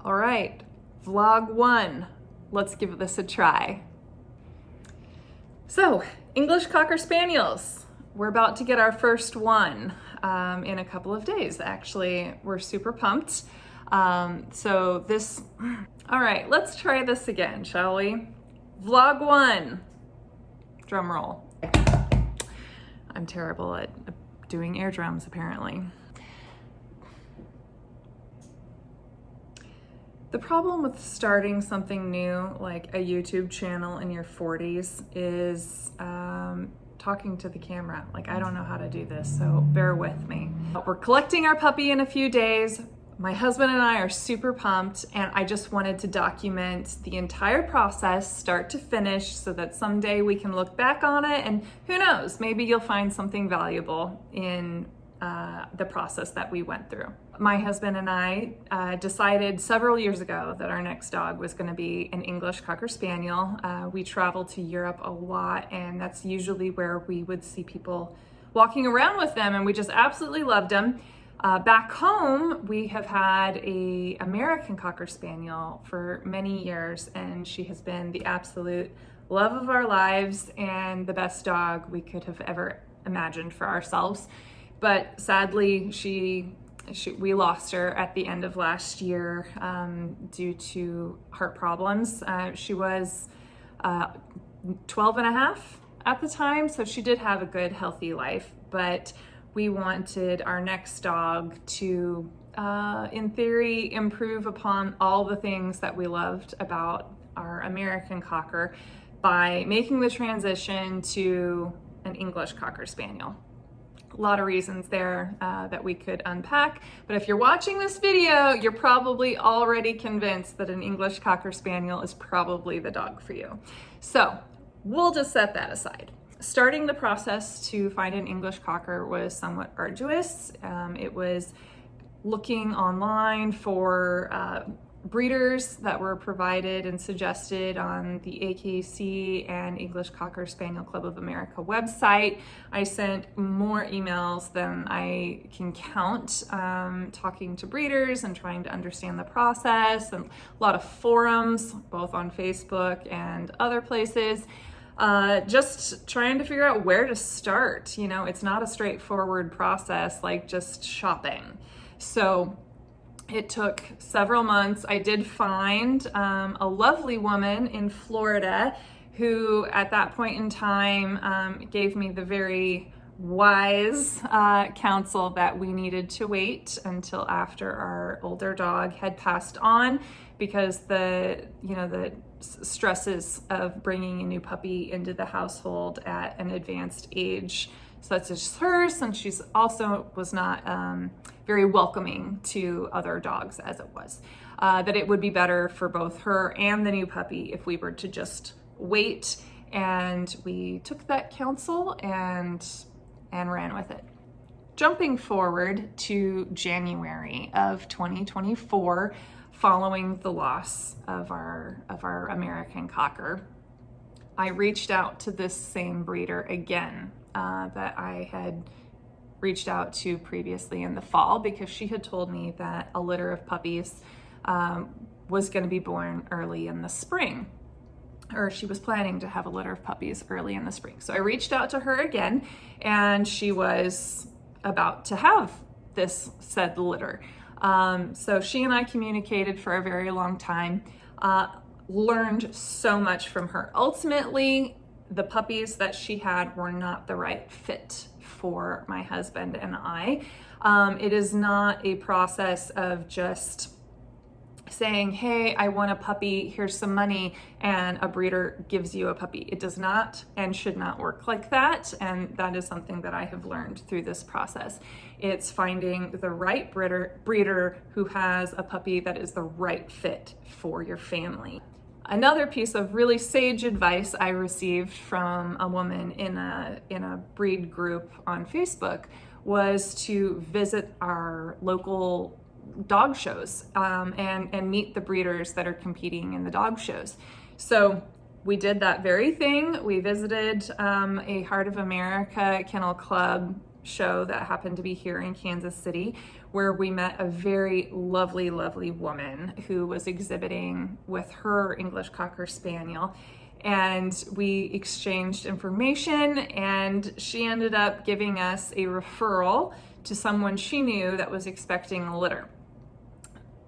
All right, vlog 1. Let's give this a try. So, English Cocker Spaniels. We're about to get our first one in a couple of days, actually. We're super pumped. All right, let's try this again, shall we? Vlog 1. Drum roll. I'm terrible at doing air drums, apparently. The problem with starting something new, like a YouTube channel in your 40s, is talking to the camera. Like, I don't know how to do this, so bear with me. We're collecting our puppy in a few days. My husband and I are super pumped, and I just wanted to document the entire process, start to finish, so that someday we can look back on it, and who knows, maybe you'll find something valuable in the process that we went through. My husband and I decided several years ago that our next dog was going to be an English Cocker Spaniel. We travel to Europe a lot, and that's usually where we would see people walking around with them, and we just absolutely loved them. Back home, we have had an American Cocker Spaniel for many years, and she has been the absolute love of our lives and the best dog we could have ever imagined for ourselves. But sadly, we lost her at the end of last year due to heart problems. She was 12 and a half at the time, so she did have a good, healthy life, but we wanted our next dog to, in theory, improve upon all the things that we loved about our American Cocker by making the transition to an English Cocker Spaniel. A lot of reasons there that we could unpack, but if you're watching this video, you're probably already convinced that an English Cocker Spaniel is probably the dog for you. So we'll just set that aside. Starting the process to find an English Cocker was somewhat arduous. It was looking online for breeders that were provided and suggested on the AKC and English Cocker Spaniel Club of America website. I sent more emails than I can count, talking to breeders and trying to understand the process, and a lot of forums, both on Facebook and other places. Just trying to figure out where to start. You know, it's not a straightforward process like just shopping. So it took several months. I did find a lovely woman in Florida who at that point in time gave me the very wise counsel that we needed to wait until after our older dog had passed on, because the stresses of bringing a new puppy into the household at an advanced age such as hers, and she's also was not very welcoming to other dogs as it was, that it would be better for both her and the new puppy if we were to just wait. And we took that counsel and ran with it. Jumping forward to January of 2024, following the loss of our American Cocker, I reached out to this same breeder again that I had reached out to previously in the fall, because she had told me that a litter of puppies was going to be born early in the spring, or she was planning to have a litter of puppies early in the spring. So I reached out to her again, and she was about to have this said litter. So she and I communicated for a very long time, learned so much from her. Ultimately, the puppies that she had were not the right fit for my husband and I. It is not a process of just saying, hey, I want a puppy, here's some money, and a breeder gives you a puppy. It does not and should not work like that, and that is something that I have learned through this process. It's finding the right breeder who has a puppy that is the right fit for your family. Another piece of really sage advice I received from a woman in a breed group on Facebook was to visit our local dog shows and meet the breeders that are competing in the dog shows. So we did that very thing. We visited a Heart of America Kennel Club show that happened to be here in Kansas City, where we met a very lovely, lovely woman who was exhibiting with her English Cocker Spaniel. And we exchanged information, and she ended up giving us a referral to someone she knew that was expecting a litter.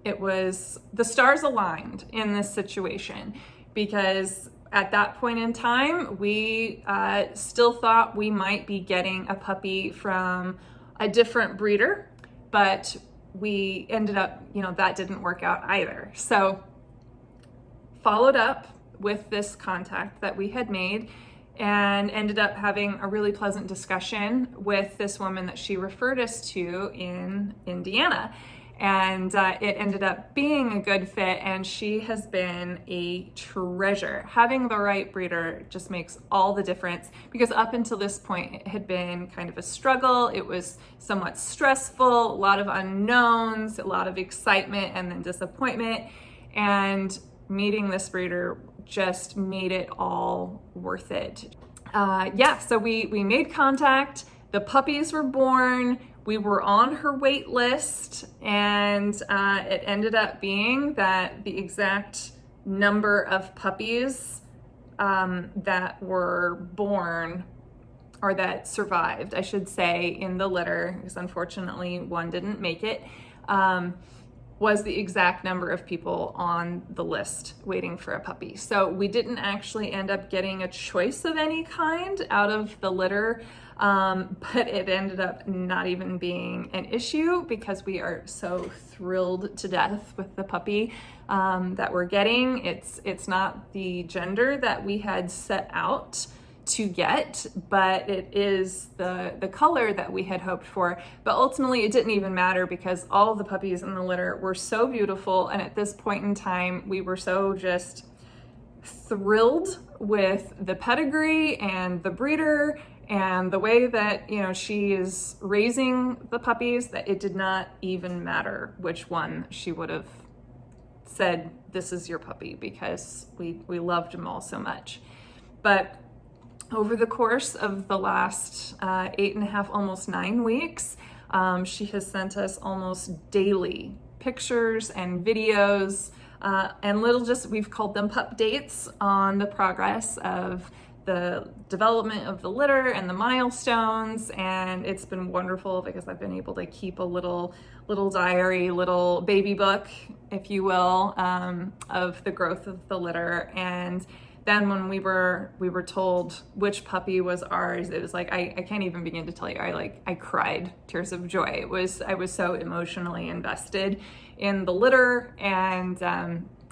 It was, the stars aligned in this situation, because at that point in time, we still thought we might be getting a puppy from a different breeder, but we ended up, that didn't work out either. So followed up with this contact that we had made and ended up having a really pleasant discussion with this woman that she referred us to in Indiana. And it ended up being a good fit, and she has been a treasure. Having the right breeder just makes all the difference, because up until this point it had been kind of a struggle. It was somewhat stressful, a lot of unknowns, a lot of excitement and then disappointment. And meeting this breeder just made it all worth it. So we made contact, the puppies were born, we were on her wait list, and it ended up being that the exact number of puppies that were born, or that survived, I should say, in the litter, because unfortunately one didn't make it, was the exact number of people on the list waiting for a puppy. So we didn't actually end up getting a choice of any kind out of the litter, but it ended up not even being an issue, because we are so thrilled to death with the puppy that we're getting. It's not the gender that we had set out to get, but it is the color that we had hoped for. But ultimately it didn't even matter, because all the puppies in the litter were so beautiful, and at this point in time we were so just thrilled with the pedigree and the breeder and the way that she is raising the puppies, that it did not even matter which one she would have said, this is your puppy, because we loved them all so much. But over the course of the last 8.5, almost 9 weeks, she has sent us almost daily pictures and videos and we've called them pup dates on the progress of the development of the litter and the milestones. And it's been wonderful, because I've been able to keep a little diary, little baby book, if you will, of the growth of the litter. And then when we were told which puppy was ours, it was like, I can't even begin to tell you. I cried tears of joy. I was so emotionally invested in the litter, and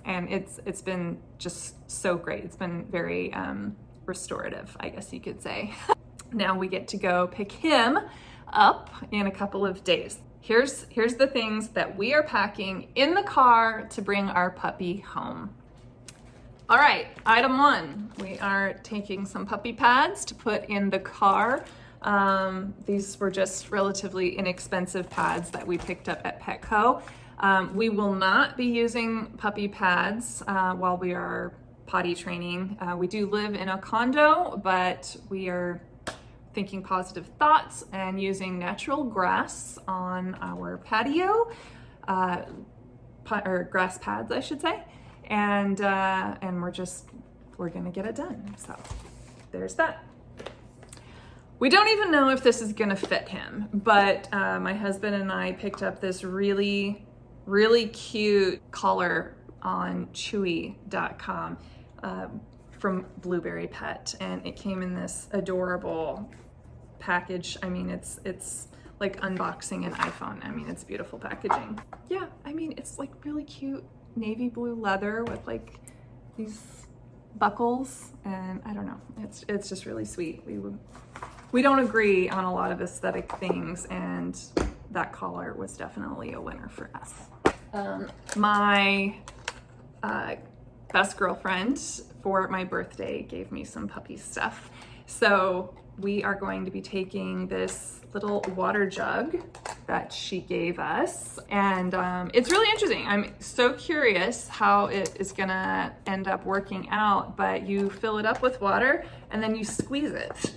it's been just so great. It's been very restorative, I guess you could say. Now we get to go pick him up in a couple of days. Here's the things that we are packing in the car to bring our puppy home. All right, item 1, we are taking some puppy pads to put in the car. These were just relatively inexpensive pads that we picked up at Petco. We will not be using puppy pads while we are potty training. We do live in a condo, but we are thinking positive thoughts and using natural grass on our patio, or grass pads, I should say. And we're gonna get it done. So there's that. We don't even know if this is gonna fit him, but my husband and I picked up this really, really cute collar on Chewy.com from Blueberry Pet, and it came in this adorable package. I mean, it's like unboxing an iPhone. I mean, it's beautiful packaging. Yeah, I mean, it's like really cute navy blue leather with like these buckles, and I don't know, it's just really sweet. We don't agree on a lot of aesthetic things, and that collar was definitely a winner for us. My best girlfriend for my birthday gave me some puppy stuff, so we are going to be taking this little water jug that she gave us, and it's really interesting. I'm so curious how it is gonna end up working out, but you fill it up with water and then you squeeze it.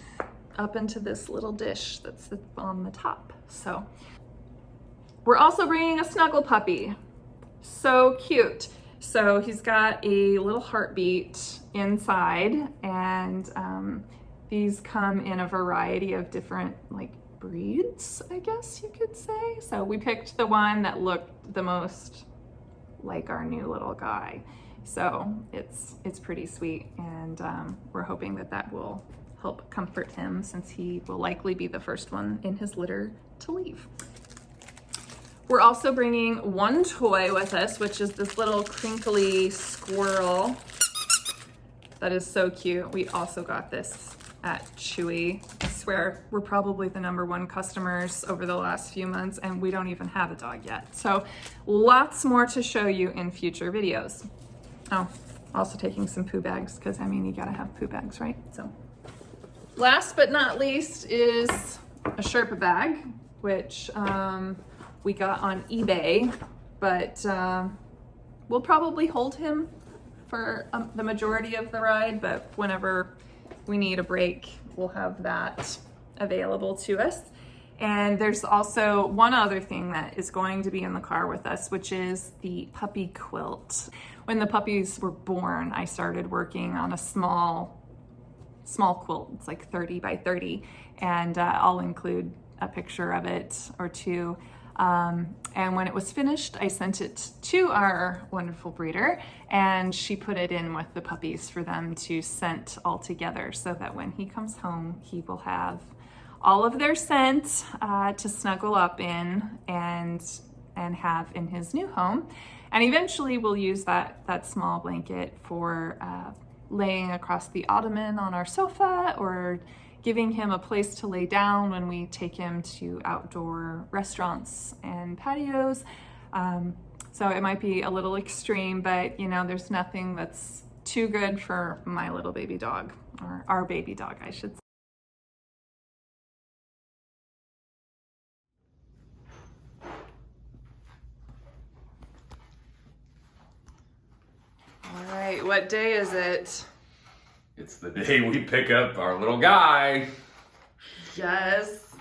up into this little dish that's on the top. So we're also bringing a snuggle puppy. So cute. So he's got a little heartbeat inside, and these come in a variety of different like breeds, I guess you could say. So we picked the one that looked the most like our new little guy. So it's pretty sweet, and we're hoping that that will help comfort him, since he will likely be the first one in his litter to leave. We're also bringing one toy with us, which is this little crinkly squirrel that is so cute. We also got this at Chewy. I swear we're probably the #1 customers over the last few months, and we don't even have a dog yet. So lots more to show you in future videos. Oh, also taking some poo bags, because I mean, you gotta have poo bags, right? So last but not least is a Sherpa bag, which we got on eBay, but we'll probably hold him for the majority of the ride, but whenever we need a break, we'll have that available to us. And there's also one other thing that is going to be in the car with us, which is the puppy quilt. When the puppies were born, I started working on a small quilt. It's like 30 by 30, and I'll include a picture of it or two. And when it was finished, I sent it to our wonderful breeder, and she put it in with the puppies for them to scent all together, so that when he comes home, he will have all of their scent to snuggle up in and have in his new home. And eventually we'll use that small blanket for laying across the ottoman on our sofa, or giving him a place to lay down when we take him to outdoor restaurants and patios. So it might be a little extreme, but you know, there's nothing that's too good for my little baby dog, or our baby dog, I should say. All right, what day is it? It's the day we pick up our little guy. Yes.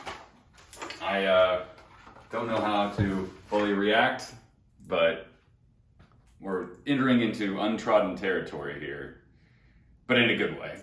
I don't know how to fully react, but we're entering into untrodden territory here, but in a good way.